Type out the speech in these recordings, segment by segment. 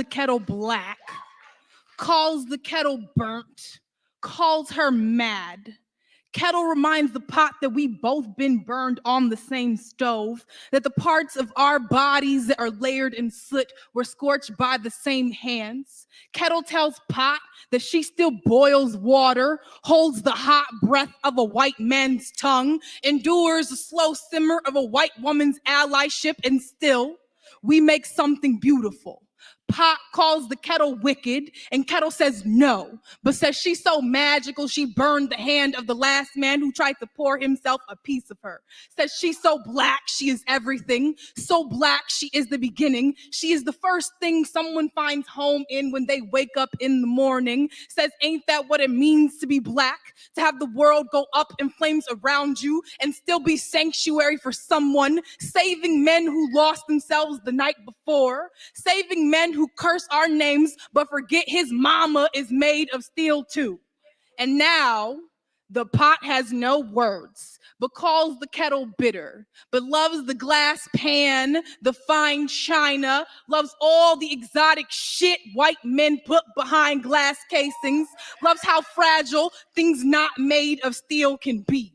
the kettle black, calls the kettle burnt, calls her mad. Kettle reminds the pot that we both been burned on the same stove, that the parts of our bodies that are layered in soot were scorched by the same hands. Kettle tells pot that she still boils water, holds the hot breath of a white man's tongue, endures the slow simmer of a white woman's allyship, and still, we make something beautiful. Pot calls the kettle wicked, and Kettle says no, but says she's so magical she burned the hand of the last man who tried to pour himself a piece of her. Says she's so black, she is everything. So black, she is the beginning. She is the first thing someone finds home in when they wake up in the morning. Says, ain't that what it means to be black? To have the world go up in flames around you and still be sanctuary for someone, saving men who lost themselves the night before, saving men who curse our names but forget his mama is made of steel too. And now the pot has no words but calls the kettle bitter, but loves the glass pan, the fine china, loves all the exotic shit white men put behind glass casings, loves how fragile things not made of steel can be.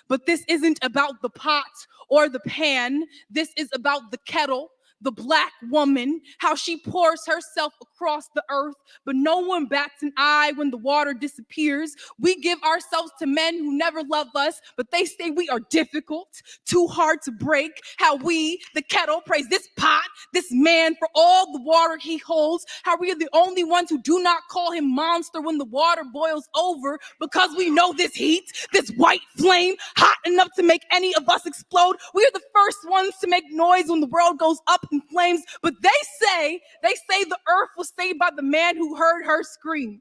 But this isn't about the pot or the pan. This is about the kettle, the black woman, how she pours herself across the earth, but no one bats an eye when the water disappears. We give ourselves to men who never love us, but they say we are difficult, too hard to break. How we, the kettle, praise this pot, this man for all the water he holds. How we are the only ones who do not call him monster when the water boils over, because we know this heat, this white flame, hot enough to make any of us explode. We are the first ones to make noise when the world goes up in flames, but they say the earth was saved by the man who heard her scream.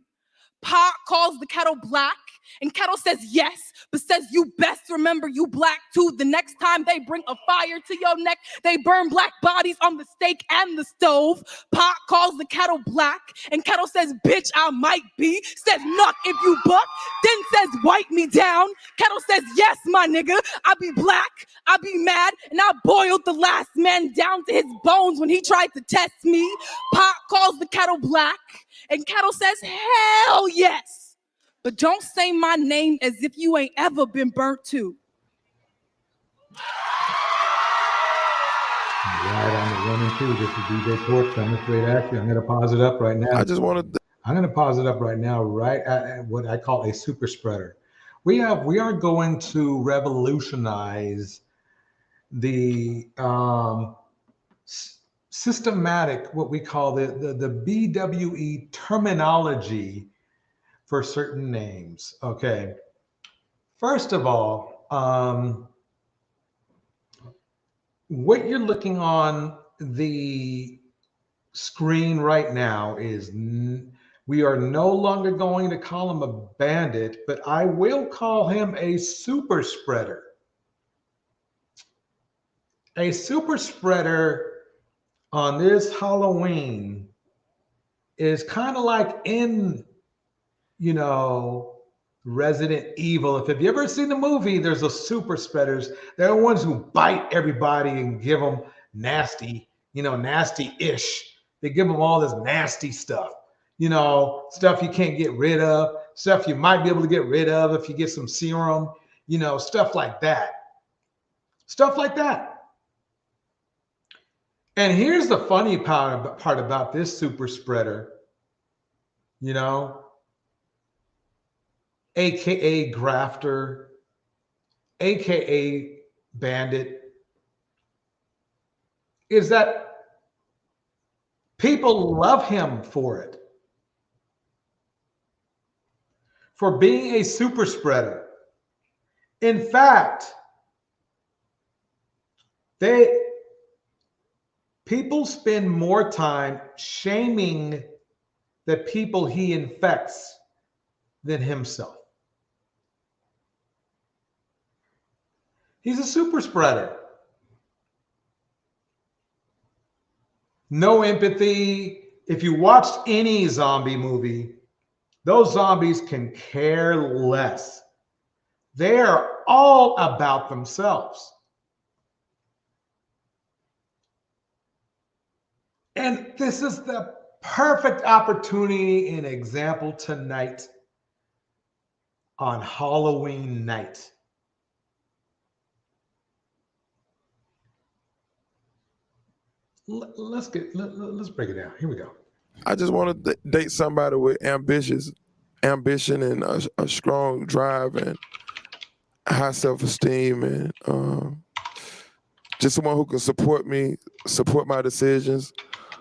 Pot calls the kettle black, and Kettle says yes, but says you best remember you black too. The next time they bring a fire to your neck, they burn black bodies on the stake and the stove. Pot calls the kettle black, and Kettle says, bitch, I might be. Says, nuck if you buck. Then says, wipe me down. Kettle says, yes, my nigga, I be black, I be mad, and I boiled the last man down to his bones when he tried to test me. Pot calls the kettle black, and Kettle says, hell yes. But don't say my name as if you ain't ever been burnt too. Right on the 1 and 2. This is DJ Torch. I'm a straight action. I'm going to pause it up right now. I'm going to pause it up right now, right at what I call a super spreader. We are going to revolutionize the systematic, what we call the BWE terminology for certain names. Okay. First of all, what you're looking on the screen right now is we are no longer going to call him a bandit, but I will call him a super spreader. A super spreader on this Halloween is kind of like in, you know, Resident Evil. If you ever seen the movie, there's those super spreaders. They're the ones who bite everybody and give them nasty, you know, nasty-ish. They give them all this nasty stuff, you know, stuff you can't get rid of, stuff you might be able to get rid of if you get some serum, you know, stuff like that. Stuff like that. And here's the funny part about this super spreader, you know, AKA grafter, AKA bandit, is that people love him for it. For being a super spreader. In fact, people spend more time shaming the people he infects than himself. He's a super spreader. No empathy. If you watched any zombie movie, those zombies can care less. They are all about themselves. And this is the perfect opportunity and example tonight on Halloween night. Let's break it down. Here we go. I just want to date somebody with ambition and a strong drive and high self-esteem, and just someone who can support me, support my decisions.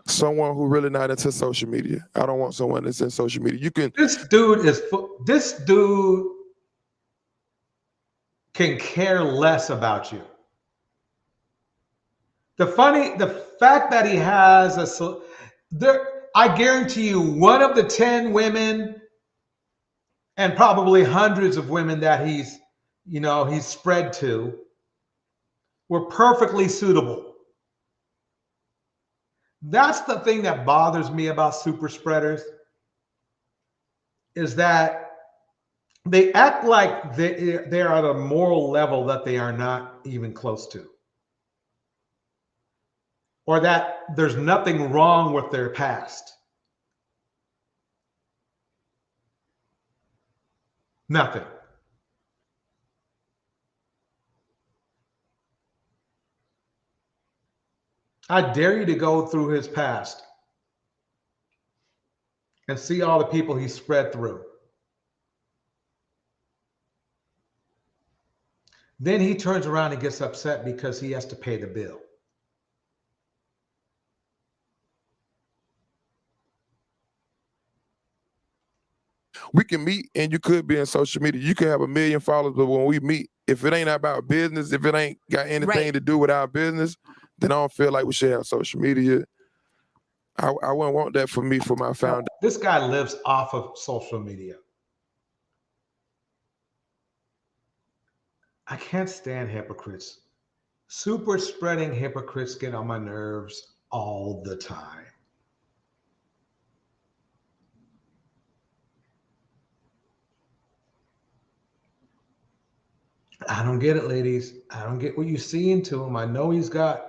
Someone who really not into social media. I don't want someone that's in social media. This dude can care less about you. The fact that he has I guarantee you, one of the 10 women and probably hundreds of women that he's spread to were perfectly suitable. That's the thing that bothers me about super spreaders, is that they act like they're at a moral level that they are not even close to, or that there's nothing wrong with their past. Nothing. I dare you to go through his past and see all the people he spread through. Then he turns around and gets upset because he has to pay the bill. We can meet and you could be in social media. You can have 1 million followers, but when we meet, if it ain't about business, if it ain't got anything to do with our business, then I don't feel like we should have social media. I wouldn't want that for me, for my foundation. This guy lives off of social media. I can't stand hypocrites. Super spreading hypocrites get on my nerves all the time. I don't get it, ladies. I don't get what you see into him. I know he's got,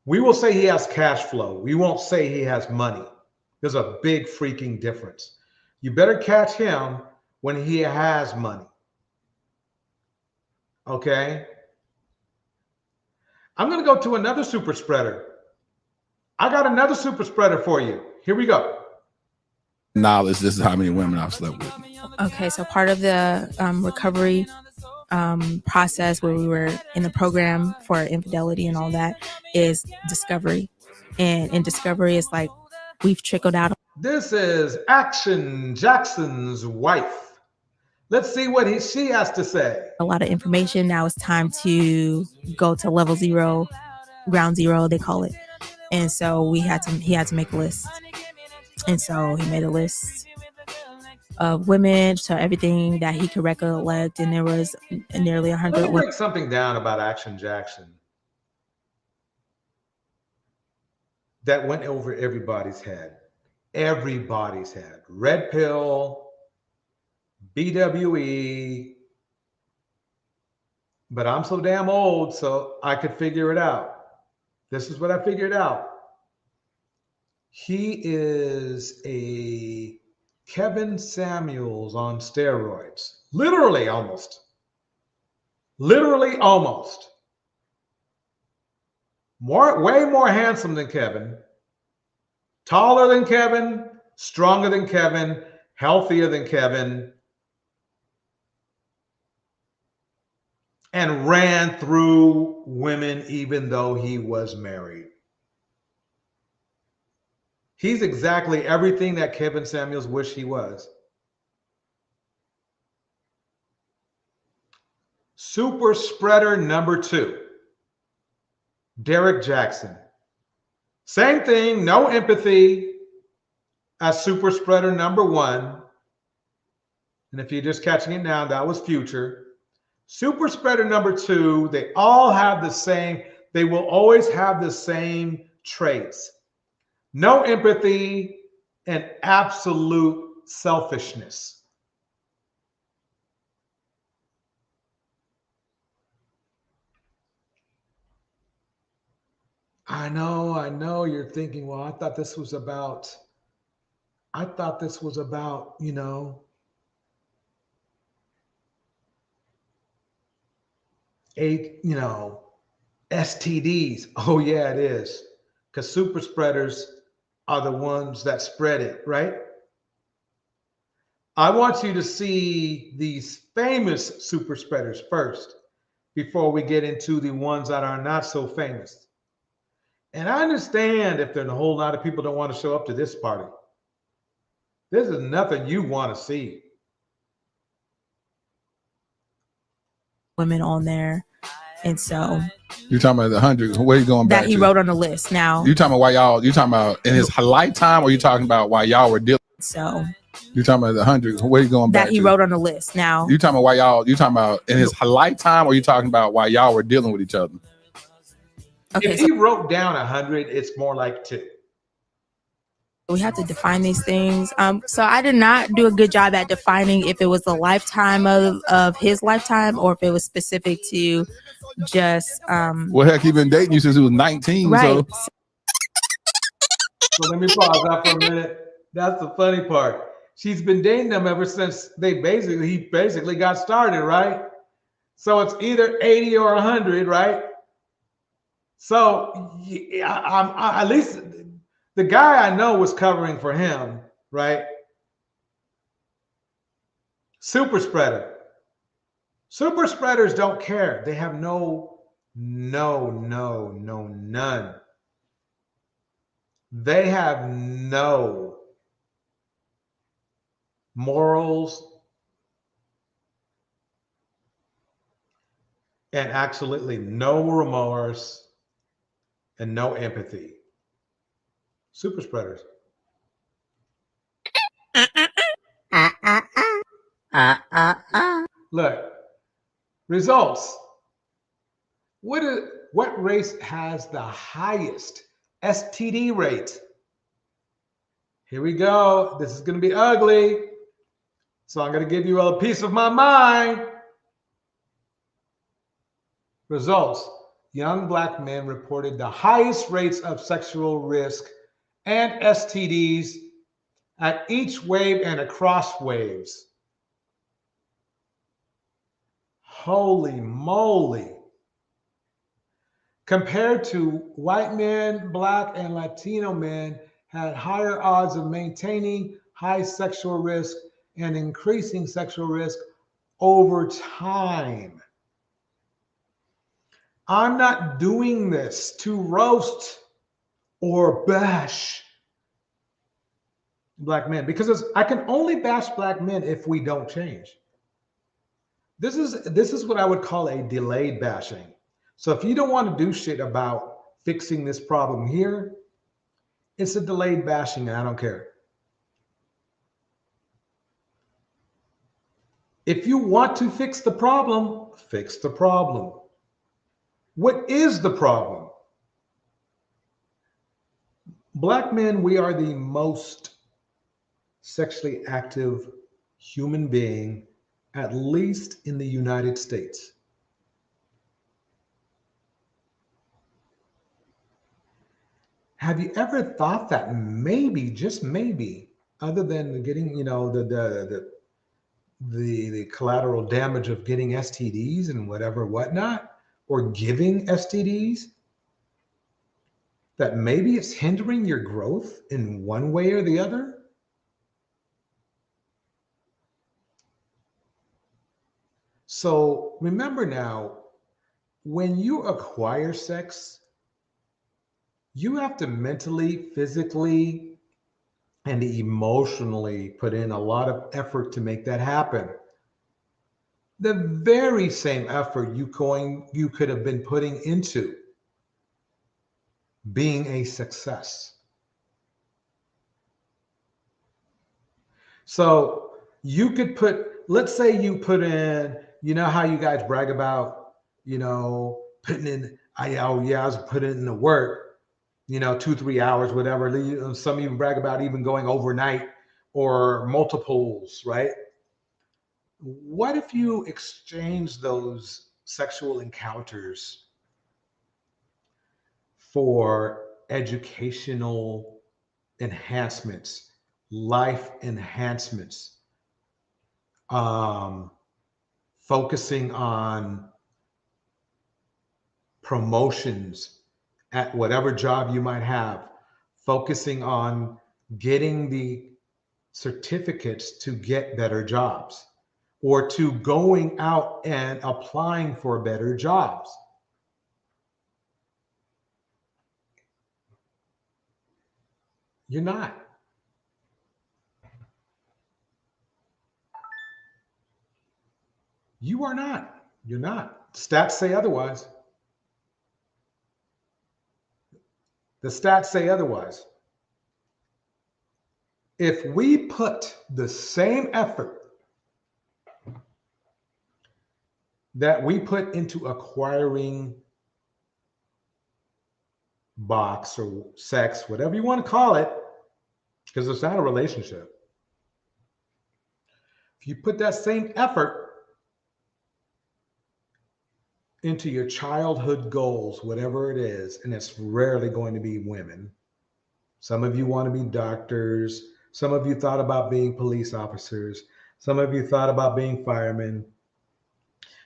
we will say he has cash flow. We won't say he has money. There's a big freaking difference. You better catch him when he has money. Okay? I'm going to go to another super spreader. I got another super spreader for you. Here we go. Knowledge, this is how many women I've slept with. Okay, so part of the recovery process where we were in the program for infidelity and all that is discovery. And in discovery, it's like we've trickled out. This is Jaxn's wife. Let's see what she has to say. A lot of information. Now it's time to go to level 0, ground zero, they call it. And so he had to make a list. And so he made a list of women, so everything that he could recollect, and there was nearly 100 women. Let me break something down about Jaxn that went over everybody's head. Everybody's head. Red pill, BWE. But I'm so damn old, so I could figure it out. This is what I figured out. He is a Kevin Samuels on steroids. Literally almost. Literally almost. Way more handsome than Kevin. Taller than Kevin. Stronger than Kevin. Healthier than Kevin. And ran through women even though he was married. He's exactly everything that Kevin Samuels wished he was. Super spreader number 2, Derrick Jaxn. Same thing, no empathy as super spreader number 1. And if you're just catching it now, that was Future. Super spreader number 2, they all have the same, they will always have the same traits. No empathy and absolute selfishness. I know you're thinking, well, I thought this was about, you know, STDs. Oh, yeah, it is. Because super spreaders are the ones that spread it, right? I want you to see these famous super spreaders first before we get into the ones that are not so famous. And I understand if there's a whole lot of people don't want to show up to this party. This is nothing you want to see. Women on there. And so You talking about the 100? Where you going back that he to? wrote on the list. Now You talking about why y'all? You talking about in his lifetime, or you talking about why y'all were dealing? so You talking about the 100? Where you going back that he to? wrote on the list. Now You talking about why y'all? You talking about in his lifetime, or you talking about why y'all were dealing with each other? okay, If so he wrote down 100, it's more like 2. we have to define these things. So I did not do a good job at defining if it was the lifetime of his lifetime or if it was specific to just Well, heck, he been dating you since he was 19. right. So let me pause that for a minute. That's the funny part. She's been dating him ever since he basically got started, right? So it's either 80 or 100, right? So I at least the guy I know was covering for him, right? Super spreader. Super spreaders don't care. They have none. They have no morals and absolutely no remorse and no empathy. Super spreaders. Look, results. What race has the highest STD rate? Here we go. This is going to be ugly. So I'm going to give you a piece of my mind. Results. Young Black men reported the highest rates of sexual risk and STDs at each wave and across waves. Holy moly. Compared to white men, Black and Latino men had higher odds of maintaining high sexual risk and increasing sexual risk over time. I'm not doing this to roast or bash Black men because I can only bash Black men if we don't change. This is what I would call a delayed bashing. So if you don't want to do shit about fixing this problem here, it's a delayed bashing and I don't care. If you want to fix the problem, fix the problem. What is the problem? Black men, we are the most sexually active human being, at least in the United States. Have you ever thought that maybe, just maybe, other than getting, the collateral damage of getting STDs and whatnot, or giving STDs, that maybe it's hindering your growth in one way or the other? So remember now, when you acquire sex, you have to mentally, physically, and emotionally put in a lot of effort to make that happen. The very same effort you could have been putting into being a success. So you could let's say you put in, you know how you guys brag about, putting in, I was putting in the work, 2-3 hours, whatever. Some even brag about even going overnight or multiples, right? What if you exchange those sexual encounters for educational enhancements, life enhancements, focusing on promotions at whatever job you might have, focusing on getting the certificates to get better jobs, or to going out and applying for better jobs. You're not. You are not. You're not. Stats say otherwise. The stats say otherwise. If we put the same effort that we put into acquiring box or sex, whatever you want to call it, because it's not a relationship. If you put that same effort into your childhood goals, whatever it is, and it's rarely going to be women. Some of you want to be doctors. Some of you thought about being police officers. Some of you thought about being firemen.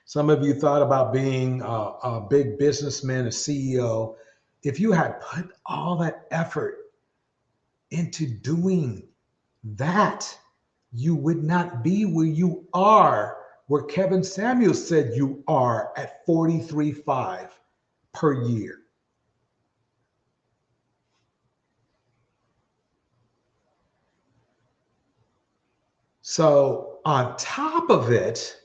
Some of you thought about being a big businessman, a CEO. If you had put all that effort into doing that, you would not be where you are, where Kevin Samuels said you are at 43.5 per year. So on top of it,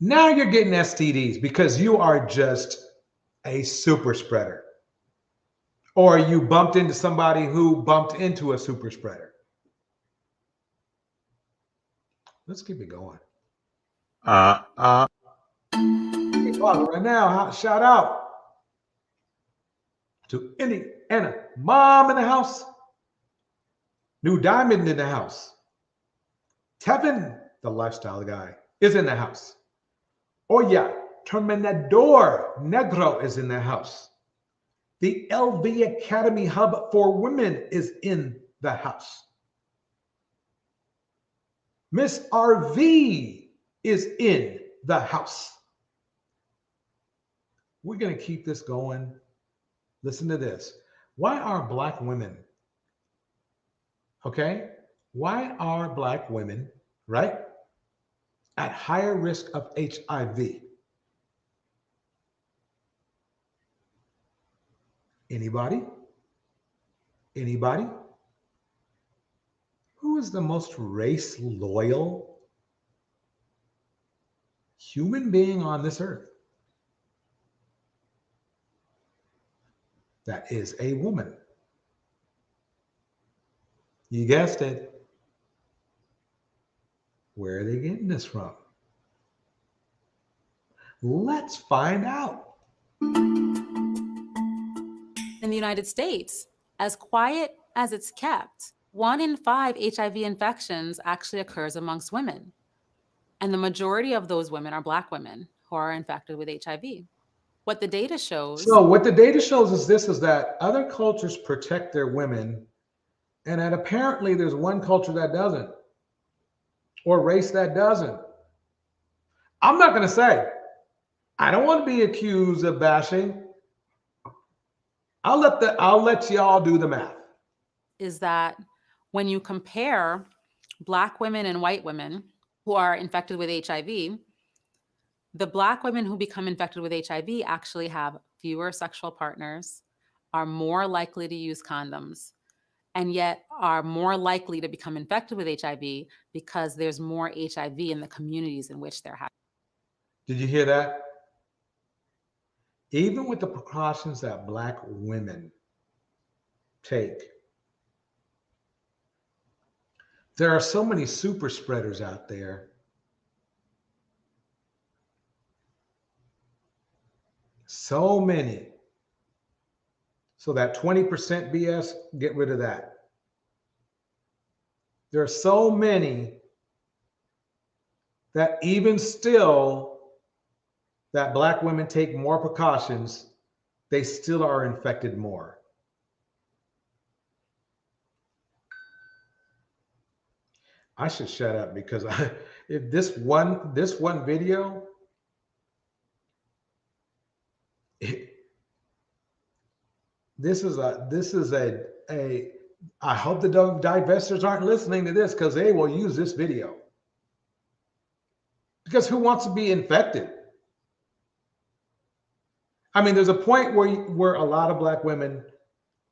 now you're getting STDs because you are just a super spreader. Or you bumped into somebody who bumped into a super spreader. Let's keep it going. Right now, shout out to Indiana mom in the house. New Diamond in the house. Tevin, the lifestyle guy, is in the house. Oh yeah, Terminador Negro is in the house. The LV Academy Hub for Women is in the house. Miss RV is in the house. We're going to keep this going. Listen to this. Why are Black women, okay? Why are Black women, right, at higher risk of HIV? Anybody? Anybody? Who is the most race loyal human being on this earth? That is a woman. You guessed it. Where are they getting this from? Let's find out. In the United States, as quiet as it's kept, 1 in 5 HIV infections actually occurs amongst women. And the majority of those women are Black women who are infected with HIV. What the data shows... So what the data shows is this, is that other cultures protect their women, and that apparently there's one culture that doesn't, or race that doesn't. I'm not going to say. I don't want to be accused of bashing. I'll let y'all do the math. Is that when you compare Black women and white women who are infected with HIV, the Black women who become infected with HIV actually have fewer sexual partners, are more likely to use condoms, and yet are more likely to become infected with HIV because there's more HIV in the communities in which they're having. Did you hear that? Even with the precautions that Black women take, there are so many super spreaders out there. So many. So that 20% BS, get rid of that. There are so many that even still, that Black women take more precautions they still are infected more. I should shut up because if this one video, this is a I hope the divestors aren't listening to this because they will use this video. Because who wants to be infected? I mean, there's a point where a lot of Black women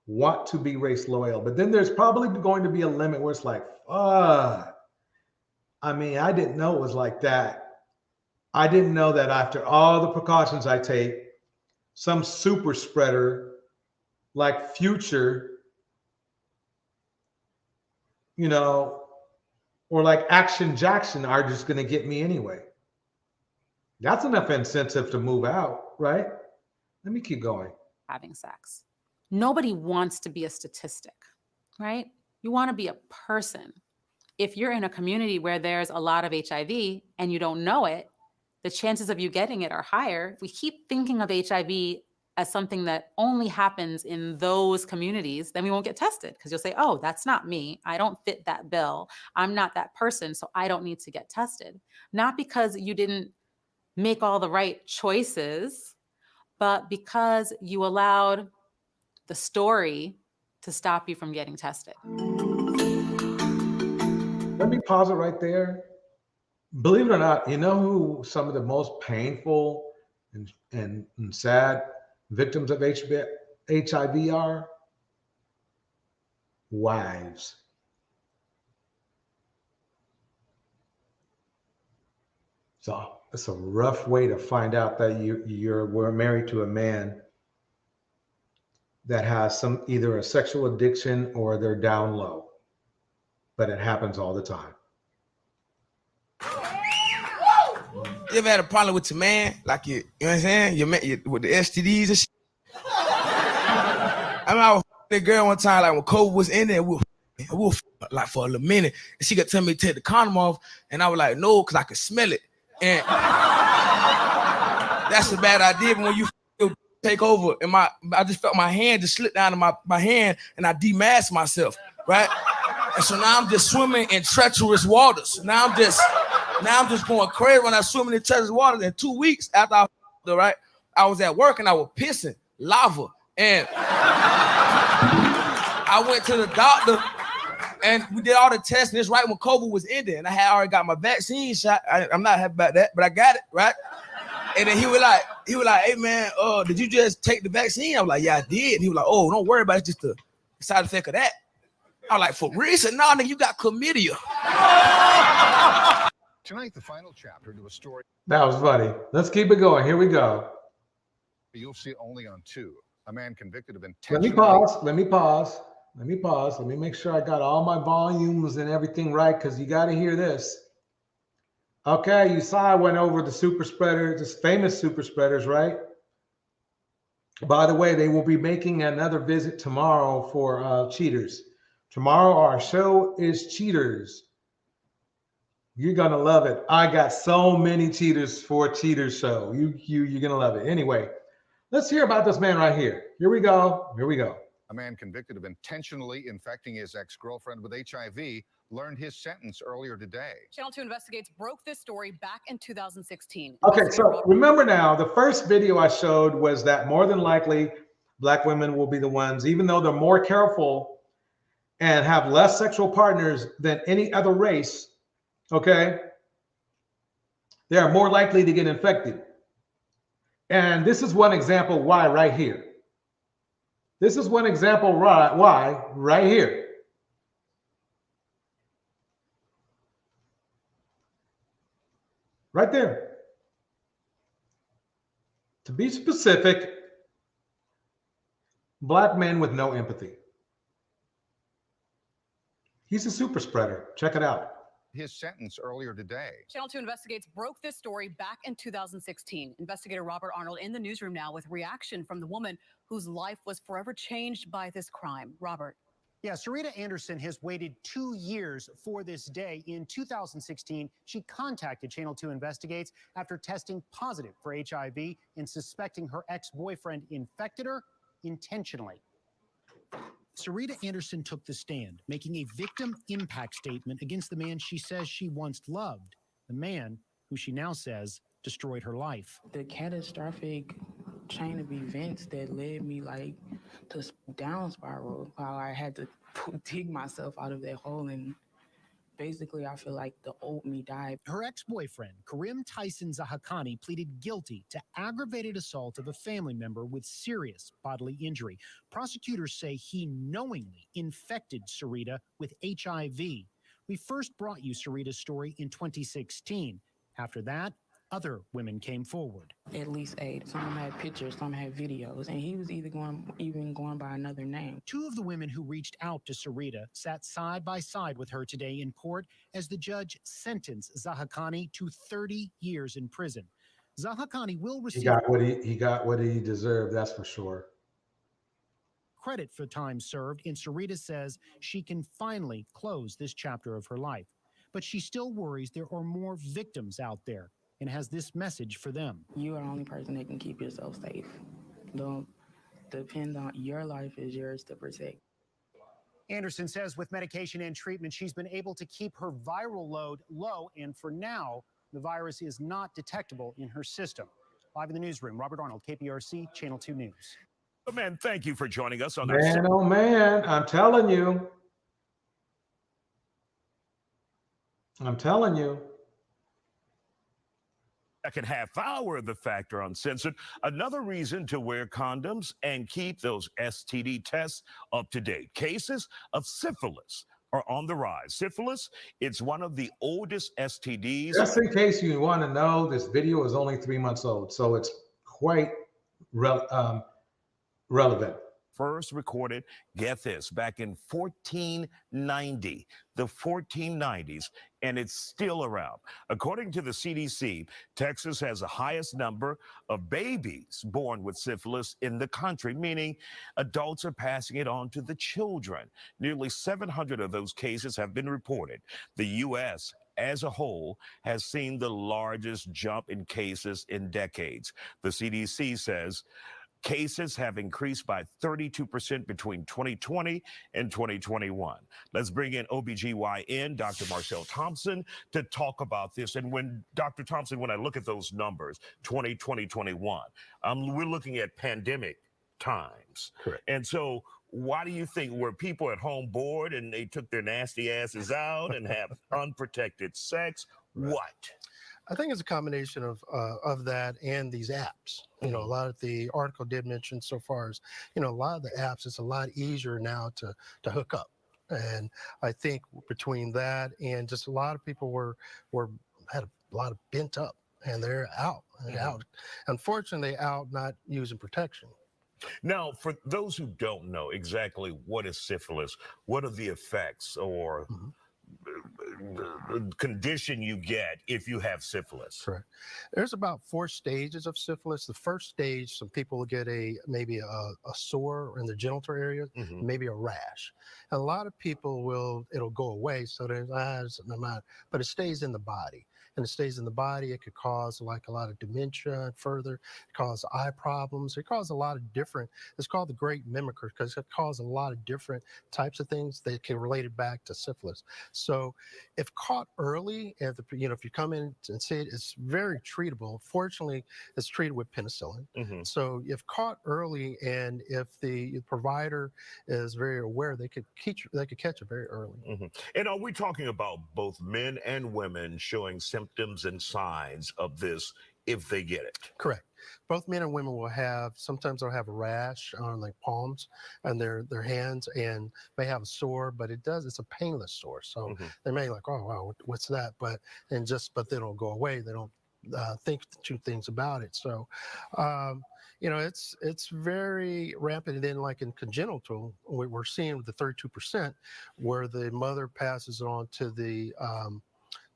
want to be race loyal, but then there's probably going to be a limit where it's like, fuck. I mean, I didn't know it was like that. I didn't know that after all the precautions I take, some super spreader like Future, you know, or like Action Jaxn are just going to get me anyway. That's enough incentive to move out, right? Let me keep going. Having sex. Nobody wants to be a statistic, right? You want to be a person. If you're in a community where there's a lot of HIV and you don't know it, the chances of you getting it are higher. If we keep thinking of HIV as something that only happens in those communities, then we won't get tested because you'll say, oh, that's not me. I don't fit that bill. I'm not that person, so I don't need to get tested. Not because you didn't make all the right choices, but because you allowed the story to stop you from getting tested. Let me pause it right there. Believe it or not, you know who some of the most painful and sad victims of HIV are? Wives. So it's a rough way to find out that we're married to a man that has either a sexual addiction or they're down low. But it happens all the time. You ever had a problem with your man? Like you know what I'm saying? Your man with the STDs and shit. I mean, I was that girl one time, like when COVID was in there, we were like for a little minute, and she got tell me to take the condom off, and I was like, no, because I could smell it. And that's a bad idea. But when you take over, and I just felt my hand just slip down to my hand, and I demasked myself, right? And so now I'm just swimming in treacherous waters. Now I'm just going crazy when I'm swimming in treacherous waters. And 2 weeks after I was at work and I was pissing lava. And I went to the doctor and we did all the tests. And it's right when COVID was ending. And I had already got my vaccine shot. I'm not happy about that, but I got it, right? And then he was like, hey man, did you just take the vaccine? I was like, yeah, I did. And he was like, oh, don't worry about it. It's just the side effect of that. I was like, for real? He said, no, nigga, you got chlamydia. Tonight, the final chapter to a story. That was funny. Let's keep it going. Here we go. You'll see only on 2. A man convicted of Let intentional. me pause. Let me make sure I got all my volumes and everything right, because you got to hear this. Okay, you saw I went over the super spreaders, the famous super spreaders, right? By the way, they will be making another visit tomorrow for cheaters. Tomorrow, our show is Cheaters. You're going to love it. I got so many cheaters for a cheaters show. You're going to love it. Anyway, let's hear about this man right here. Here we go. A man convicted of intentionally infecting his ex-girlfriend with HIV learned his sentence earlier today. Channel 2 Investigates broke this story back in 2016. Okay, so remember now, the first video I showed was that more than likely Black women will be the ones, even though they're more careful and have less sexual partners than any other race, okay, they are more likely to get infected. And this is one example why right here. This is one example why right here. Right there. To be specific, Black men with no empathy. He's a super spreader. Check it out. His sentence earlier today. Channel 2 Investigates broke this story back in 2016. Investigator Robert Arnold in the newsroom now with reaction from the woman whose life was forever changed by this crime. Robert. Yeah, Sarita Anderson has waited 2 years for this day. In 2016, she contacted Channel 2 Investigates after testing positive for HIV and suspecting her ex-boyfriend infected her intentionally. Sarita Anderson took the stand, making a victim impact statement against the man she says she once loved, the man who she now says destroyed her life. The catastrophic chain of events that led me to down spiral, how I had to dig myself out of that hole, and basically I feel like the old me died. Her ex-boyfriend, Karim Tyson Zahakani, pleaded guilty to aggravated assault of a family member with serious bodily injury. Prosecutors say he knowingly infected Sarita with HIV. We first brought you Sarita's story in 2016. After that, other women came forward. At least 8. Some had pictures, some had videos, and he was even going by another name. 2 of the women who reached out to Sarita sat side by side with her today in court as the judge sentenced Zahakani to 30 years in prison. Zahakani will receive He got what he deserved, that's for sure. credit for time served, and Sarita says she can finally close this chapter of her life. But she still worries there are more victims out there and has this message for them. You are the only person that can keep yourself safe. Don't depend on your life is yours to protect. Anderson says with medication and treatment, she's been able to keep her viral load low, and for now, the virus is not detectable in her system. Live in the newsroom, Robert Arnold, KPRC, Channel 2 News. Man, thank you for joining us on Man, oh man, I'm telling you. second half hour of the Factor Uncensored. Another reason to wear condoms and keep those STD tests up to date. Cases of syphilis are on the rise. Syphilis, it's one of the oldest STDs. Just in case you want to know, this video is only 3 months old, so it's quite relevant. First recorded, get this, back in 1490, the 1490s, and it's still around. According to the CDC, Texas has the highest number of babies born with syphilis in the country, meaning adults are passing it on to the children. Nearly 700 of those cases have been reported. The U.S. as a whole has seen the largest jump in cases in decades. The CDC says cases have increased by 32% between 2020 and 2021. Let's bring in OBGYN, Dr. Marcel Thompson, to talk about this. And when, Dr. Thompson, when I look at those numbers, 2020, 21, we're looking at pandemic times. Correct. And so why do you think, were people at home bored and they took their nasty asses out and have unprotected sex? Right. What? I think it's a combination of that and these apps. You know, a lot of the article did mention so far as, you know, a lot of the apps, it's a lot easier now to hook up. And I think between that and just a lot of people had a lot of bent up and they're out and out. Unfortunately, out not using protection. Now, for those who don't know exactly what is syphilis, what are the effects or the condition you get if you have syphilis? Correct. There's about 4 stages of syphilis. The first stage, some people will get maybe a sore in the genital area, maybe a rash. And a lot of people it'll go away, so there's an amount, but it stays in the body. And it stays in the body. It could cause like a lot of dementia and further. It causes eye problems. It causes a lot of different, it's called the great mimicker because it causes a lot of different types of things that can relate it back to syphilis. So if caught early, if you come in and see it, it's very treatable. Fortunately, it's treated with penicillin. So if caught early and if the provider is very aware, they could catch it very early. And are we talking about both men and women showing symptoms and signs of this if they get it? Correct. Both men and women will sometimes they'll have a rash on like palms and their hands and may have a sore, but it's a painless sore. So they may like, oh, wow, what's that? But then it'll go away. They don't think two things about it. So, it's very rampant. And then like in congenital, we're seeing the 32% where the mother passes it on to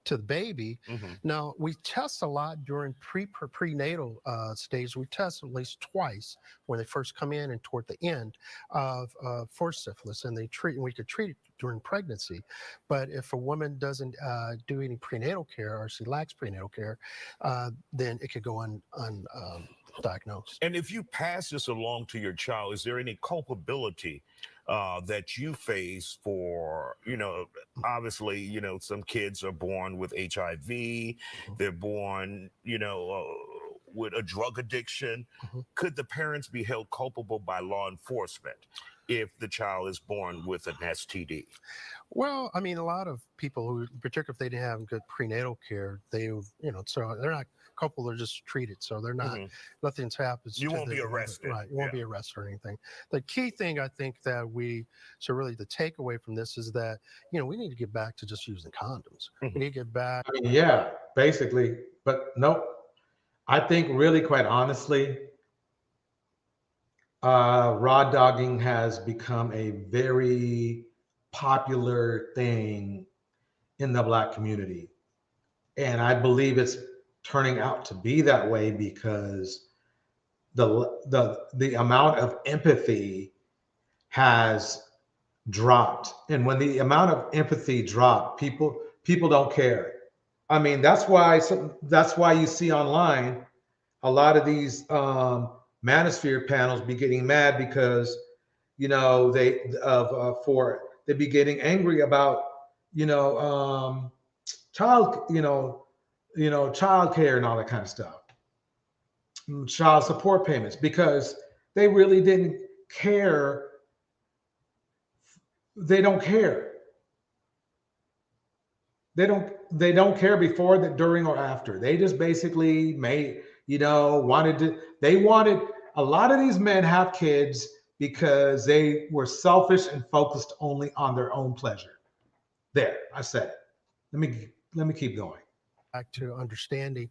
to the baby. Now we test a lot during prenatal stage. We test at least twice when they first come in and toward the end of for syphilis, and we could treat it during pregnancy. But if a woman doesn't do any prenatal care, or she lacks prenatal care, then it could go undiagnosed. And if you pass this along to your child, is there any culpability that you face for, obviously, some kids are born with HIV, they're born, with a drug addiction. Could the parents be held culpable by law enforcement if the child is born with an STD? Well, I mean, a lot of people who, particularly if they didn't have good prenatal care, so they're not couple, they're just treated. So they're not, nothing's happened. You won't be arrested. Right. You won't be arrested or anything. The key thing I think that really the takeaway from this is that, we need to get back to just using condoms. We need to get back. I mean, yeah, basically, but nope. I think really, quite honestly, raw dogging has become a very popular thing in the Black community. And I believe it's turning out to be that way because the amount of empathy has dropped. And when the amount of empathy dropped, people don't care. I mean, that's why you see online a lot of these manosphere panels be getting mad because they be getting angry about child care and all that kind of stuff, child support payments, because they really didn't care. They don't care. They don't care before, that, during, or after. They just basically wanted a lot of these men have kids because they were selfish and focused only on their own pleasure. There, I said it. Let me keep going. Back to understanding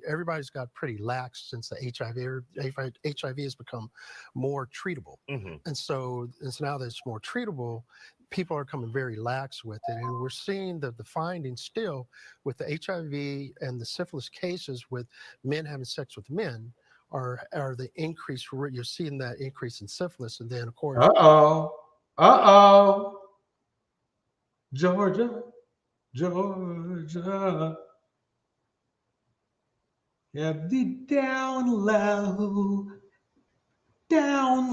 everybody's got pretty lax since the HIV has become more treatable. And so now that it's more treatable, people are coming very lax with it. And we're seeing the findings still with the HIV and the syphilis cases with men having sex with men are the increase. You're seeing that increase in syphilis. And then, of course, Georgia. Yeah, the down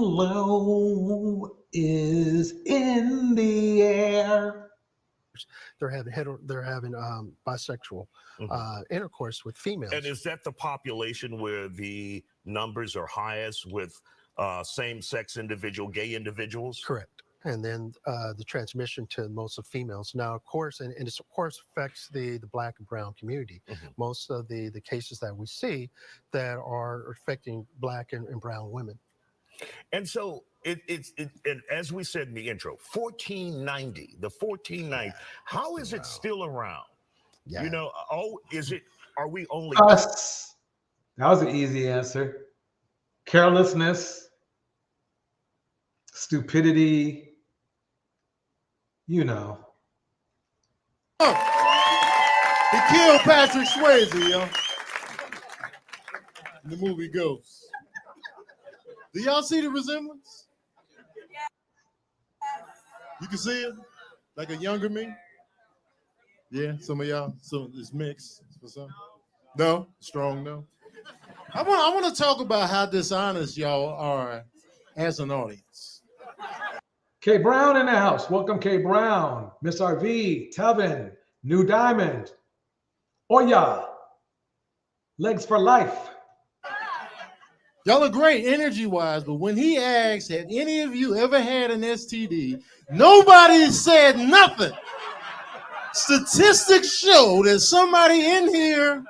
low is in the air. They're having bisexual intercourse with females. And is that the population where the numbers are highest with same-sex gay individuals? Correct. And then the transmission to most of females. Now, of course, and it of course affects the Black and brown community. Most of the cases that we see that are affecting Black and brown women. And so and as we said in the intro, 1490, the 1490, how is it still around? Yeah. Are we only us? That was an easy answer. Carelessness, stupidity. Oh, he killed Patrick Swayze, yo. The movie Ghost. Do y'all see the resemblance? You can see it? Like a younger me? Yeah, some of y'all. So it's mixed for some. No? Strong no? I want to talk about how dishonest y'all are as an audience. K Brown in the house. Welcome, K Brown. MSRV, Tevin, New Diamond, Oya, Legs for Life. Y'all are great energy-wise, but when he asked, had any of you ever had an STD, nobody said nothing. Statistics show that somebody in here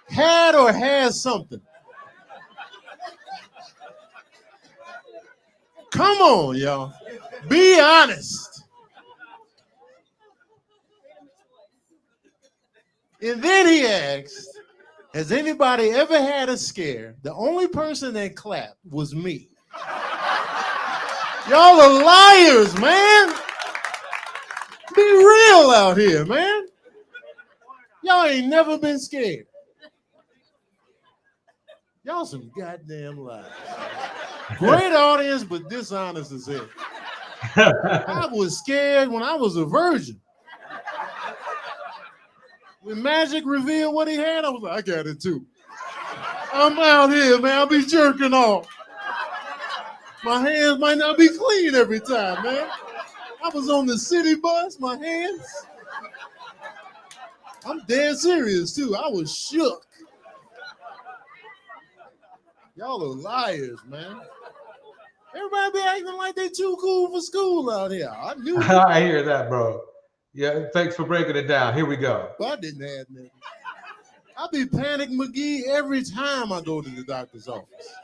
had or has something. Come on, y'all. Be honest. And then he asked, has anybody ever had a scare? The only person that clapped was me. Y'all are liars, man. Be real out here, man. Y'all ain't never been scared. Y'all some goddamn lies. Great audience, but dishonest as hell. I was scared when I was a virgin. When Magic revealed what he had, I was like, I got it too. I'm out here, man. I'll be jerking off. My hands might not be clean every time, man. I was on the city bus, my hands. I'm dead serious, too. I was shook. Y'all are liars, man. Everybody be acting like they too cool for school out here. I knew it. I hear that, bro. Yeah, thanks for breaking it down. Here we go. But I didn't have nothing. I be Panic McGee every time I go to the doctor's office.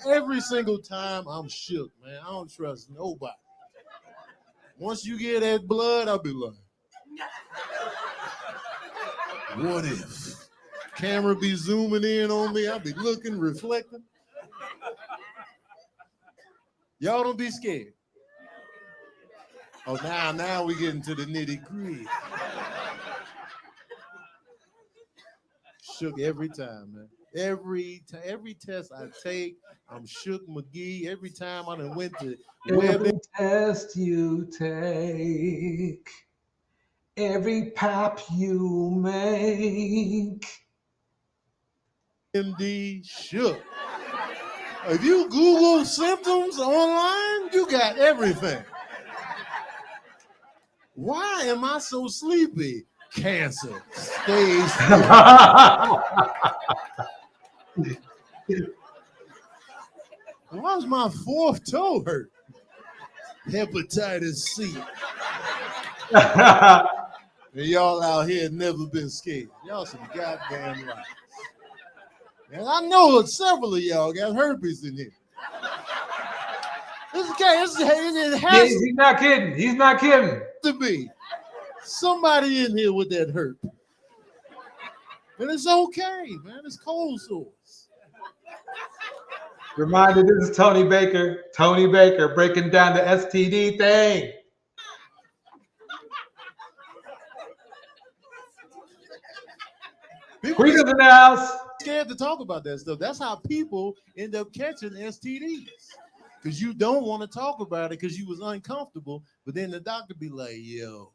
Every single time I'm shook, man. I don't trust nobody. Once you get that blood, I'll be like, what if? Camera be zooming in on me. I'll be looking, reflecting. Y'all don't be scared. Oh, now we getting to the nitty-gritty. Shook every time, man. Every test I take, I'm shook McGee. Every time I done went to Every test you take, every pap you make. MD shook. If you Google symptoms online, you got everything. Why am I so sleepy? Cancer. Stage 3. Why's my fourth toe hurt? Hepatitis C. And y'all out here never been scared. Y'all some goddamn liars. And I know several of y'all got herpes in here. This is it has He's not kidding. He's not kidding. to be somebody in here with that herp. But it's okay, man. It's cold sores. Reminder, this is Tony Baker. Tony Baker breaking down the STD thing. Queen of the house. Scared to talk about that stuff. That's how people end up catching STDs. Because you don't want to talk about it because you was uncomfortable, but then the doctor be like, yo.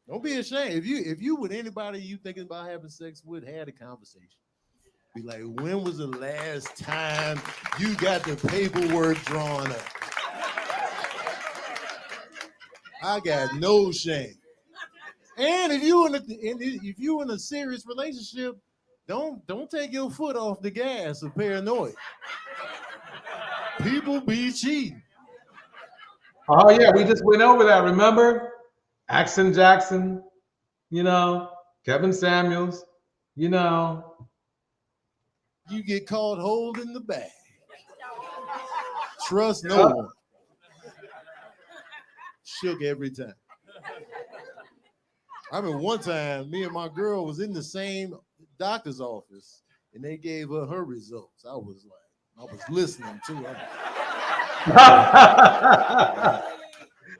Don't be ashamed. If you with anybody you thinking about having sex with, had a conversation. Be like, when was the last time you got the paperwork drawn up? I got no shame. And if you in a serious relationship, don't take your foot off the gas of paranoia. People be cheating. Oh yeah, we just went over that. Remember, Jaxn, Kevin Samuels, You get caught holding the bag. Trust no one. Shook every time. I remember one time, me and my girl was in the same doctor's office, and they gave her results. I was listening to her.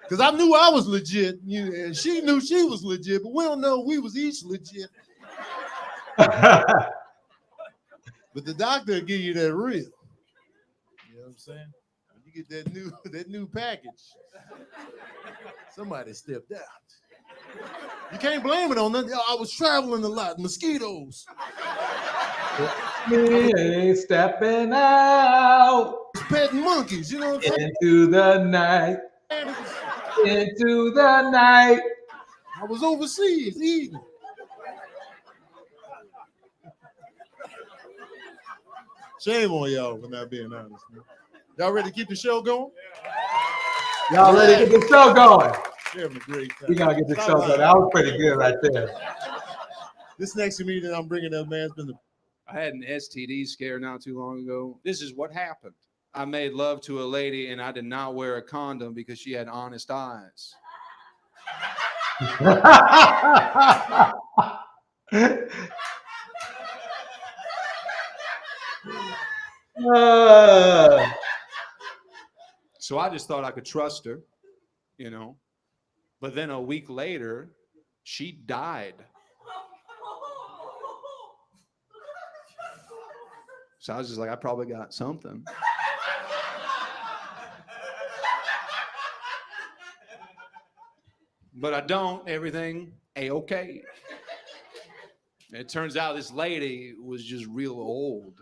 Because I knew I was legit, and she knew she was legit, but we don't know we was each legit. But the doctor will give you that real. You know what I'm saying? When you get that new package, somebody stepped out. You can't blame it on nothing. I was traveling a lot. Mosquitoes. Me ain't stepping out. Petting monkeys, you know what I'm saying? Into the night. Into the night. I was overseas eating. Shame on y'all for not being honest, man. Y'all ready to keep the show going? Y'all ready to get the show going? We're having a great time. We gotta get the show going. That was pretty good right there. This next comedian I'm bringing up, man, has been I had an STD scare not too long ago. This is what happened. I made love to a lady and I did not wear a condom because she had honest eyes. So I just thought I could trust her, But then a week later, she died. So I was just like, I probably got something. But I don't. Everything A-okay. It turns out this lady was just real old.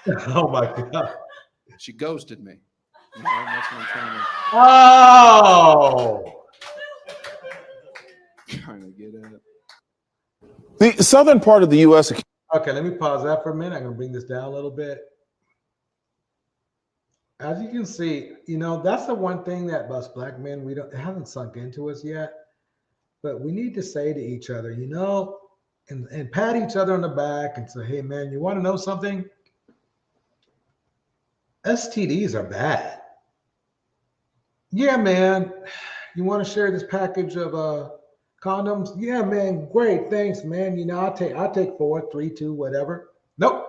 Oh my God. She ghosted me. You know, that's what I'm trying to get at. The southern part of the U.S. Okay, let me pause that for a minute. I'm going to bring this down a little bit. As you can see, you know, that's the one thing that us black men, it hasn't sunk into us yet. But we need to say to each other, you know, and pat each other on the back and say, hey, man, you want to know something? STDs are bad. Yeah, man. You want to share this package of condoms? Yeah, man. Great. Thanks, man. You know, I'll take 4, 3, 2, whatever. Nope.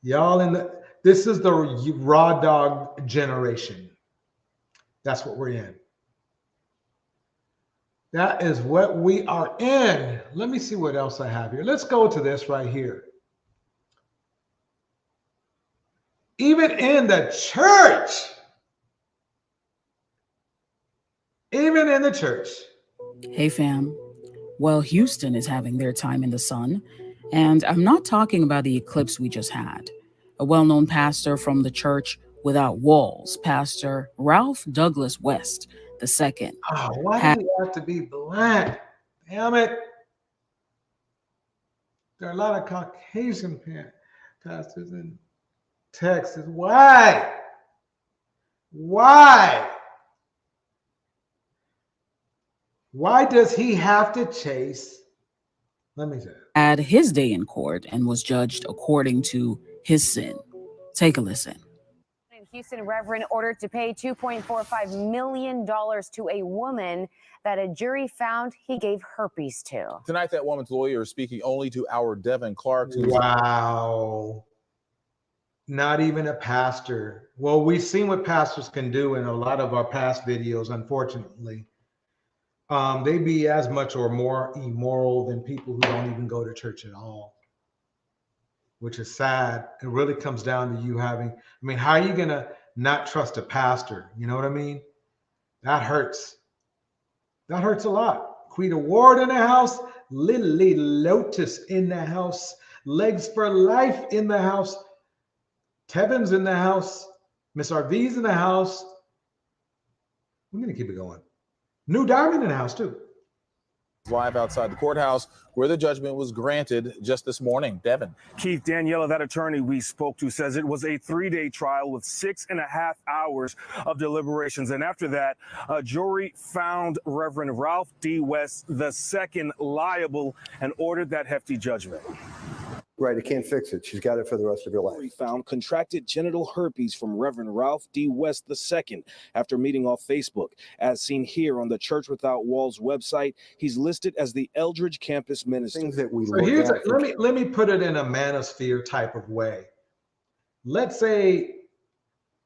Y'all this is the raw dog generation. That's what we're in. That is what we are in. Let me see what else I have here. Let's go to this right here. Even in the church. Even in the church. Hey fam, well, Houston is having their time in the sun, and I'm not talking about the eclipse we just had. A well-known pastor from the Church Without Walls, Pastor Ralph Douglas West II. Oh, why do we have to be black? Damn it. There are a lot of Caucasian pastors in Texas. Why? Why? Why does he have to chase? Let me say. Had his day in court and was judged according to his sin. Take a listen. In Houston, Reverend ordered to pay $2.45 million to a woman that a jury found he gave herpes to. Tonight, that woman's lawyer is speaking only to our Devin Clark. Wow. Not even a pastor. Well, we've seen what pastors can do in a lot of our past videos, unfortunately. They be as much or more immoral than people who don't even go to church at all, which is sad. It really comes down to you having, I mean, how are you going to not trust a pastor? You know what I mean? That hurts. That hurts a lot. Quita Ward in the house, Lily Lotus in the house, Legs for Life in the house, Tevin's in the house, MSRV's in the house. We're going to keep it going. New Diamond in the house, too. Live outside the courthouse where the judgment was granted just this morning. Devin. Keith Daniela, that attorney we spoke to, says it was a 3-day trial with 6.5 hours of deliberations. And after that, a jury found Reverend Ralph D. West II liable and ordered that hefty judgment. Right, it can't fix it. She's got it for the rest of her life. We found contracted genital herpes from Reverend Ralph D. West II after meeting off Facebook. As seen here on the Church Without Walls website, he's listed as the Eldridge campus minister. Things that we So let me put it in a manosphere type of way. Let's say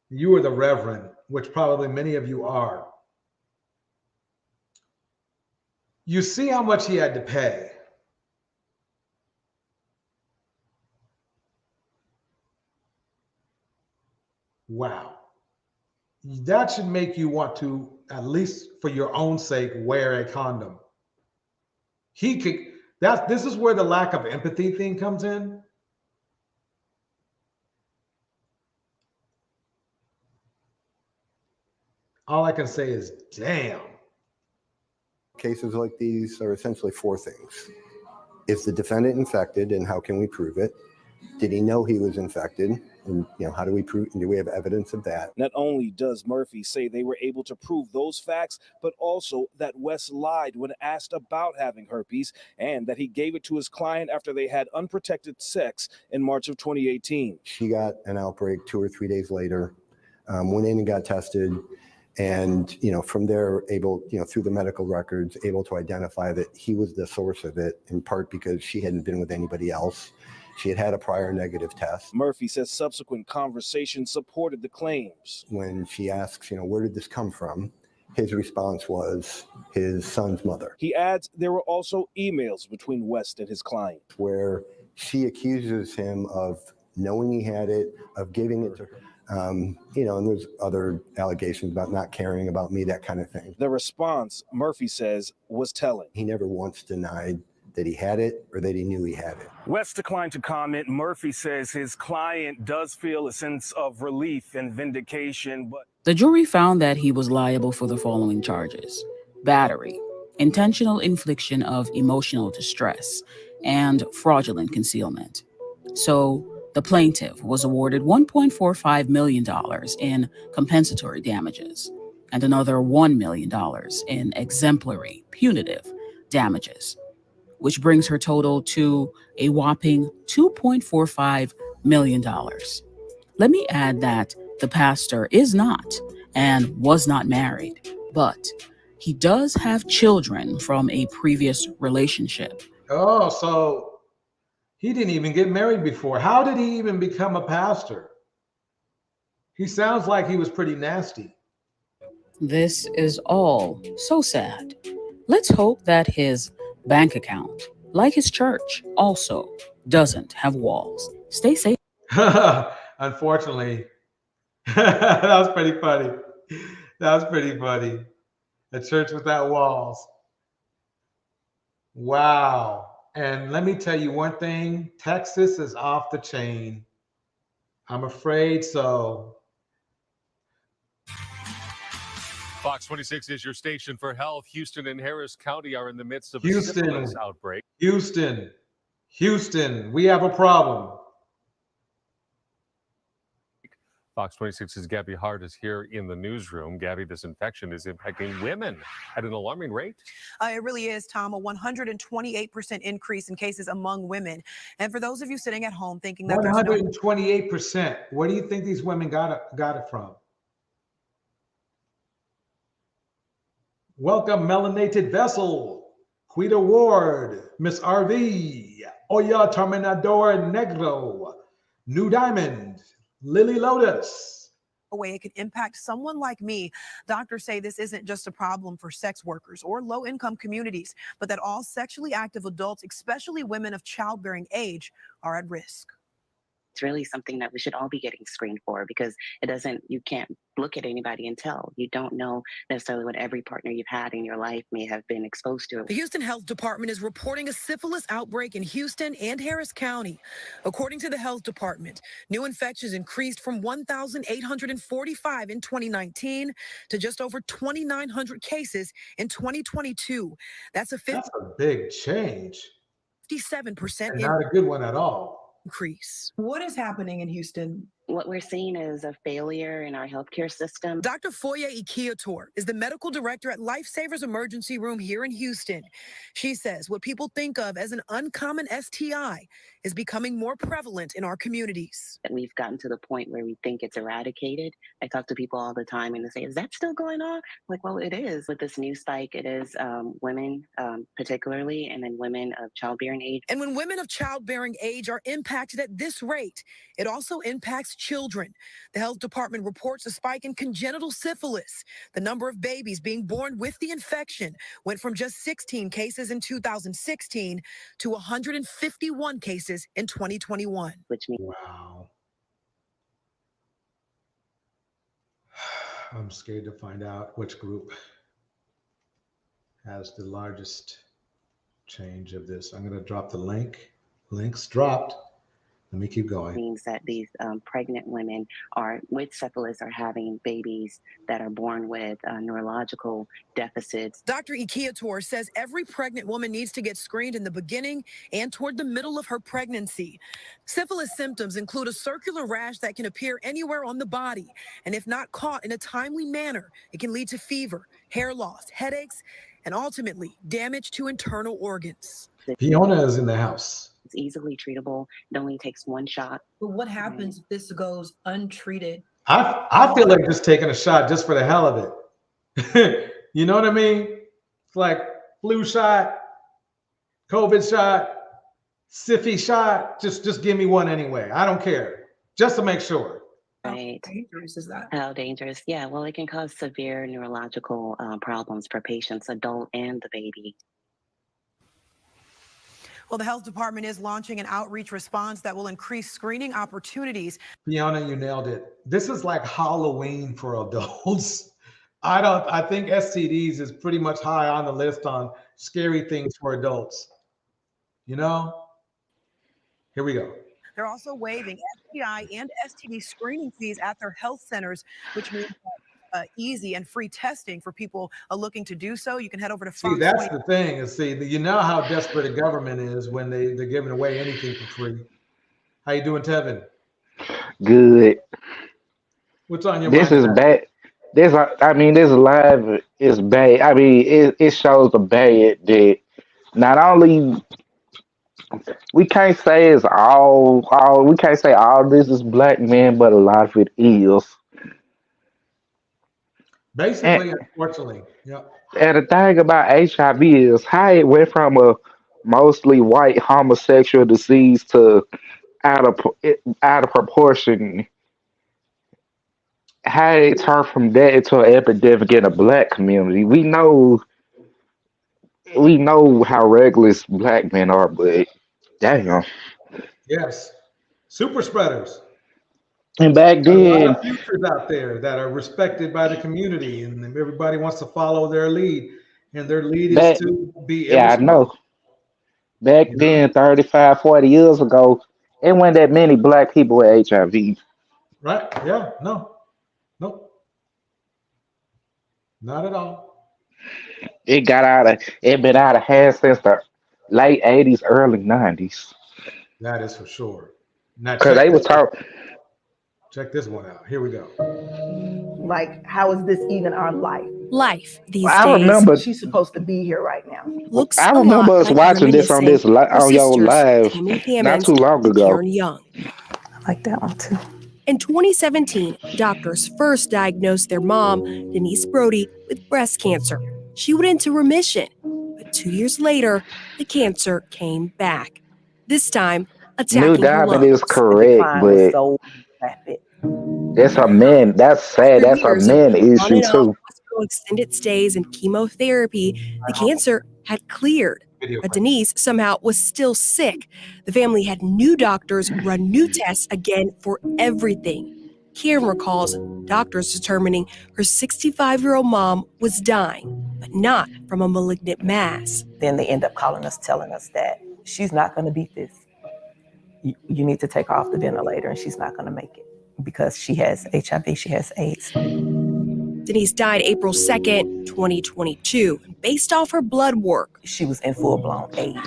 you are the Reverend, which probably many of you are. You see how much he had to pay. Wow. That should make you want to, at least for your own sake, wear a condom. This is where the lack of empathy thing comes in. All I can say is, damn. Cases like these are essentially 4 things. Is the defendant infected, and how can we prove it? Did he know he was infected? And, how do we prove? Do we have evidence of that? Not only does Murphy say they were able to prove those facts, but also that West lied when asked about having herpes and that he gave it to his client after they had unprotected sex in March of 2018. She got an outbreak 2 or 3 days later, went in and got tested. And, from there, able, through the medical records, able to identify that he was the source of it, in part because she hadn't been with anybody else. She had had a prior negative test. Murphy says subsequent conversations supported the claims. When she asks, where did this come from? His response was his son's mother. He adds there were also emails between West and his client, where she accuses him of knowing he had it, of giving it to her. And there's other allegations about not caring about me, that kind of thing. The response, Murphy says, was telling. He never once denied that he had it or that he knew he had it. West declined to comment. Murphy says his client does feel a sense of relief and vindication, but The jury found that he was liable for the following charges: battery, intentional infliction of emotional distress, and fraudulent concealment. So the plaintiff was awarded $1.45 million in compensatory damages and another $1 million in exemplary punitive damages, which brings her total to a whopping $2.45 million. Let me add that the pastor is not and was not married, but he does have children from a previous relationship. Oh, so he didn't even get married before. How did he even become a pastor? He sounds like he was pretty nasty. This is all so sad. Let's hope that his bank account, like his church, also doesn't have walls. Stay safe. Unfortunately, that was pretty funny. That was pretty funny. A church without walls. Wow. And let me tell you one thing, Texas is off the chain. I'm afraid so. Fox 26 is your station for health. Houston and Harris County are in the midst of a Houston syphilis outbreak. Houston, we have a problem. Fox 26's Gabby Hart is here in the newsroom. Gabby, this infection is impacting women at an alarming rate. It really is, Tom, a 128% increase in cases among women. And for those of you sitting at home thinking that 128%. Where do you think these women got it from? Welcome, Melanated Vessel, Quita Ward, Miss RV, Oya Terminador Negro, New Diamond, Lily Lotus. way it could impact someone like me. Doctors say this isn't just a problem for sex workers or low-income communities, but that all sexually active adults, especially women of childbearing age, are at risk. It's really something that we should all be getting screened for, because you can't look at anybody and tell. You don't know necessarily what every partner you've had in your life may have been exposed to. The Houston Health Department is reporting a syphilis outbreak in Houston and Harris County. According to the Health Department, new infections increased from 1,845 in 2019 to just over 2,900 cases in 2022. That's a big change. 57% And not a good one at all. Increase. What is happening in Houston? What we're seeing is a failure in our healthcare system. Dr. Foye Ikiator is the medical director at Lifesavers Emergency Room here in Houston. She says what people think of as an uncommon STI is becoming more prevalent in our communities. We've gotten to the point where we think it's eradicated. I talk to people all the time and they say, is that still going on? Like, well, it is. With this new spike, it is women particularly, and then women of childbearing age. And when women of childbearing age are impacted at this rate, it also impacts children. The health department reports a spike in congenital syphilis. The number of babies being born with the infection went from just 16 cases in 2016 to 151 cases in 2021. Which means wow. I'm scared to find out which group has the largest change of this. I'm going to drop the link. Links dropped. Let me keep going. Means that these pregnant women with syphilis are having babies that are born with neurological deficits. Dr. Ikiator says every pregnant woman needs to get screened in the beginning and toward the middle of her pregnancy. Syphilis symptoms include a circular rash that can appear anywhere on the body, and if not caught in a timely manner, it can lead to fever, hair loss, headaches, and ultimately damage to internal organs. Fiona is in the house. It's easily treatable. It only takes one shot. But what happens if this goes untreated? I feel like just taking a shot just for the hell of it. You know what I mean? It's like flu shot, COVID shot, Siffy shot, just give me one anyway. I don't care. Just to make sure. Right. How dangerous is that? How dangerous? Yeah, well, it can cause severe neurological problems for patients, adult and the baby. Well, the health department is launching an outreach response that will increase screening opportunities. Fiona, you nailed it. This is like Halloween for adults. I think STDs is pretty much high on the list on scary things for adults. You know? Here we go. They're also waiving STI and STD screening fees at their health centers, which means easy and free testing for people looking to do so. You can head over to See, that's the thing. Is you know how desperate a government is when they're giving away anything for free. How you doing, Tevin? Good. What's on your This mind? is bad. This live is bad. I mean, it shows the bad that not only we can't say it's all we can't say all this is black men, but a lot of it is. Basically, unfortunately, yeah. And the thing about HIV is how it went from a mostly white homosexual disease to out of proportion. How it turned from that into an epidemic in the black community. We know how reckless black men are, but damn. Yes, super spreaders. And back There's a lot then, of futures out there that are respected by the community, and everybody wants to follow their lead, and their lead is to be yeah, I know. Back then, 35, 40 years ago, it wasn't that many black people with HIV. Right? Yeah. No. Nope. Not at all. It been out of hand since the late 80s, early 90s. That is for sure. Now Because they was talking. Check this one out. Here we go. Like, how is this even our life? Life these I days remember. She's supposed to be here right now. looks I a remember lot us like watching this on reminiscing her your sisters, live Tammy not Hammonds too long and ago. Karen Young. I like that one too. In 2017, doctors first diagnosed their mom, Denise Brody, with breast cancer. She went into remission, but 2 years later, the cancer came back. This time, New attacking her Diamond lungs. is correct, but So rapid. that's a man. That's sad. After That's a years of man on issue and off too. hospital extended stays and chemotherapy, the cancer had cleared. But Denise somehow was still sick. The family had new doctors run new tests again for everything. Karen recalls doctors determining her 65-year-old mom was dying, but not from a malignant mass. Then they end up calling us, telling us that she's not going to beat this. You need to take her off the ventilator, and she's not going to make it because she has HIV, she has AIDS. Denise died April 2nd, 2022, based off her blood work. She was in full-blown AIDS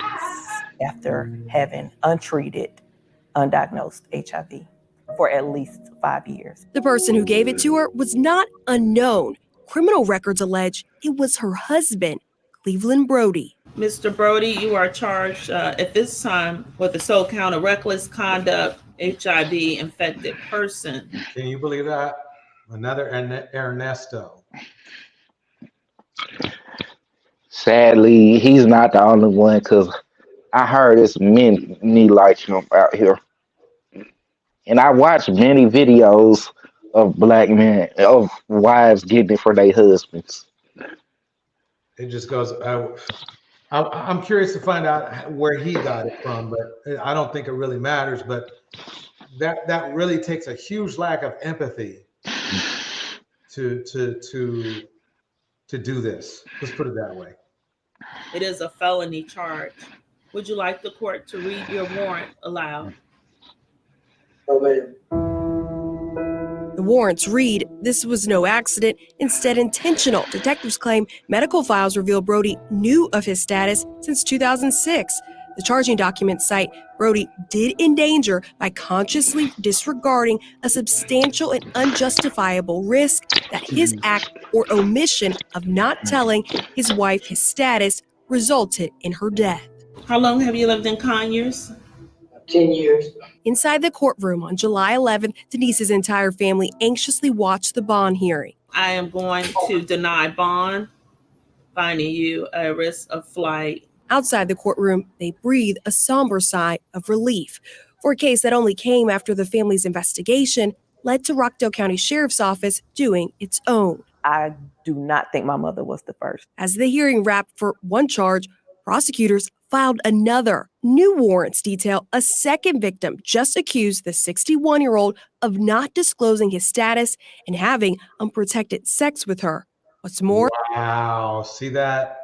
after having untreated, undiagnosed HIV for at least 5 years. The person who gave it to her was not unknown. Criminal records allege it was her husband, Cleveland Brody. Mr. Brody, you are charged at this time with the sole count of reckless conduct, HIV infected person. Can you believe that? Another Ernesto. Sadly, he's not the only one because I heard it's many like him out here. And I watch many videos of black men, of wives getting it for their husbands. It just goes. I'm curious to find out where he got it from, but I don't think it really matters. But that really takes a huge lack of empathy to do this. Let's put it that way. It is a felony charge. Would you like the court to read your warrant aloud? The warrants read, this was no accident, instead intentional. Detectives claim medical files reveal Brody knew of his status since 2006. The charging documents cite Brody did endanger by consciously disregarding a substantial and unjustifiable risk that his act or omission of not telling his wife his status resulted in her death. How long have you lived in Conyers? 10 years. Inside the courtroom on July 11th, Denise's entire family anxiously watched the bond hearing. I am going to deny bond, finding you a risk of flight. Outside the courtroom, they breathe a somber sigh of relief for a case that only came after the family's investigation led to Rockdale County Sheriff's Office doing its own. I do not think my mother was the first. As the hearing wrapped for one charge, prosecutors filed another. New warrants detail a second victim just accused the 61-year-old of not disclosing his status and having unprotected sex with her. What's more, wow, see that?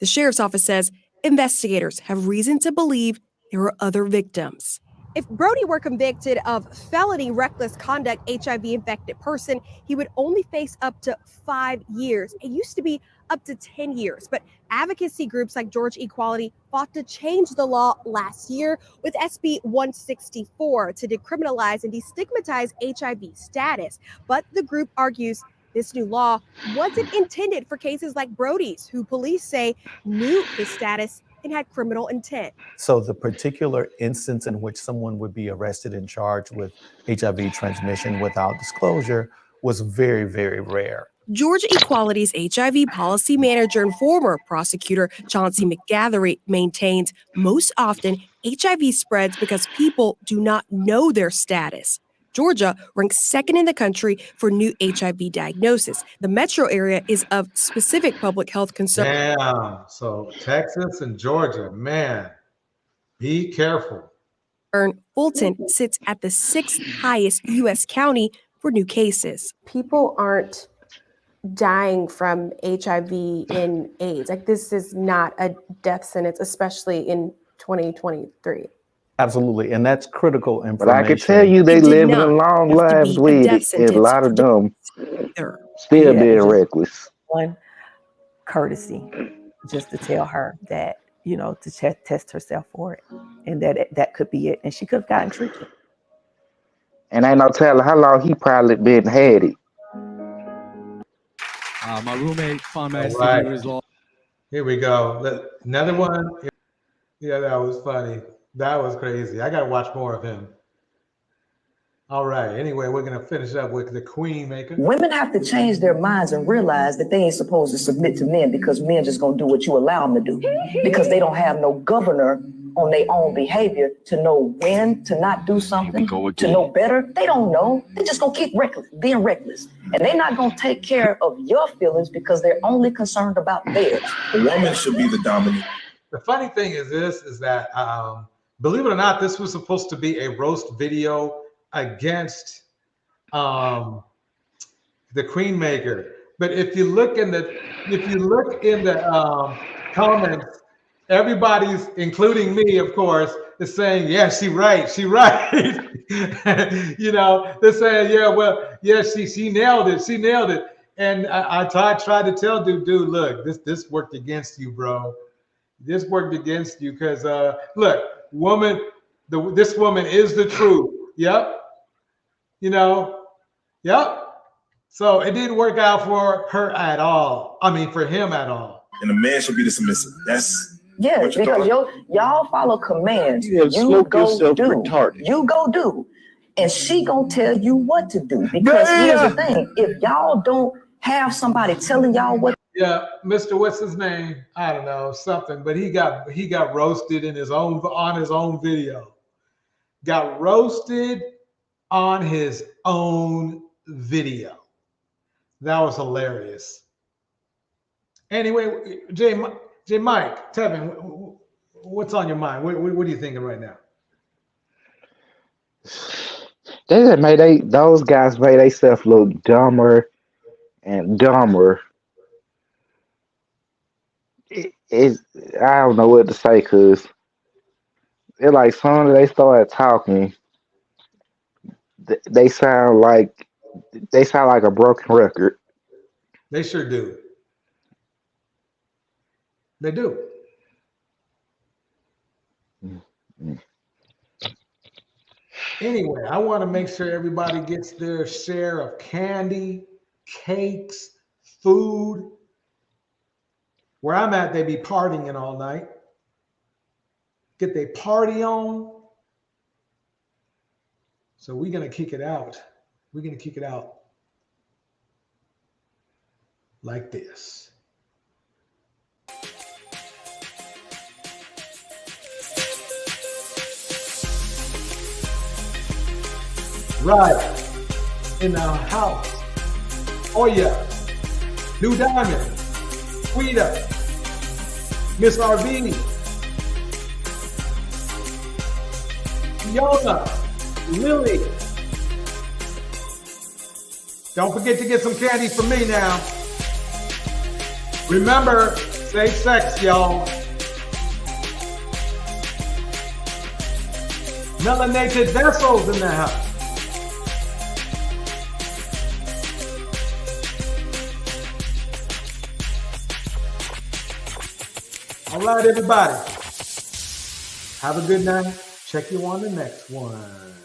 the sheriff's office says investigators have reason to believe there are other victims. If Brody were convicted of felony reckless conduct HIV-infected person, he would only face up to 5 years. It used to be up to 10 years, but advocacy groups like Georgia Equality fought to change the law last year with SB 164 to decriminalize and destigmatize HIV status. But the group argues this new law wasn't intended for cases like Brody's, who police say knew his status and had criminal intent. So the particular instance in which someone would be arrested and charged with HIV transmission without disclosure was very, very rare. Georgia Equality's HIV policy manager and former prosecutor Chauncey McGathery maintains most often HIV spreads because people do not know their status. Georgia ranks second in the country for new HIV diagnosis. The metro area is of specific public health concern. Damn. So Texas and Georgia, man, be careful. Sultan sits at the 6th highest U.S. county for new cases. People aren't dying from HIV and AIDS. Like, this is not a death sentence, especially in 2023. Absolutely, and that's critical information. But I can tell you they living a long lives with it, and a lot of them still being reckless. One, courtesy, just to tell her that, you know, to test herself for it, and that could be it, and she could have gotten treatment. And ain't no telling how long he probably been had it. My roommate found my Right. STD result. Here we go. Another one. Yeah, that was funny. That was crazy. I got to watch more of him. All right. Anyway, we're going to finish up with the Queen Maker. Women have to change their minds and realize that they ain't supposed to submit to men because men just gonna do what you allow them to do. Because they don't have no governor on their own behavior to know when to not do something, to know better. They don't know. They just gonna keep being reckless. And they're not gonna take care of your feelings because they're only concerned about theirs. A woman should be the dominant. The funny thing is that, believe it or not, this was supposed to be a roast video against the Queen Maker. But if you look in the comments, everybody's, including me, of course, is saying, "Yeah, she right. You know, they're saying, "Yeah, well, yeah, she nailed it. She nailed it." And I tried to tell dude, look, this worked against you, bro. This worked against you because look, this woman is the truth. Yep. You know, yep. So it didn't work out for her at all. I mean, for him at all. And a man should be the submissive. That's yes, because y'all follow commands. You go do. You go do. And she gonna tell you what to do. Because here's the thing: if y'all don't have somebody telling y'all what. Yeah, Mr. What's his name? I don't know, something. But he got roasted on his own video. Got roasted on his own video. That was hilarious. Anyway, J. Mike, Tevin, what's on your mind? What are you thinking right now? Those guys made themselves look dumber and dumber. I don't know what to say because it's like as soon as they started talking, they sound like a broken record. They sure do. They do. Anyway, I want to make sure everybody gets their share of candy, cakes, food. Where I'm at, they be partying all night. Get their party on. So we're going to kick it out. We're going to kick it out like this. Right. In the house. Oh yeah. New Diamond. Quita. Miss RV. Fiona. Lily. Don't forget to get some candy from me now. Remember, safe sex, y'all. Melanated vessels in the house. All right, everybody. Have a good night. Check you on the next one.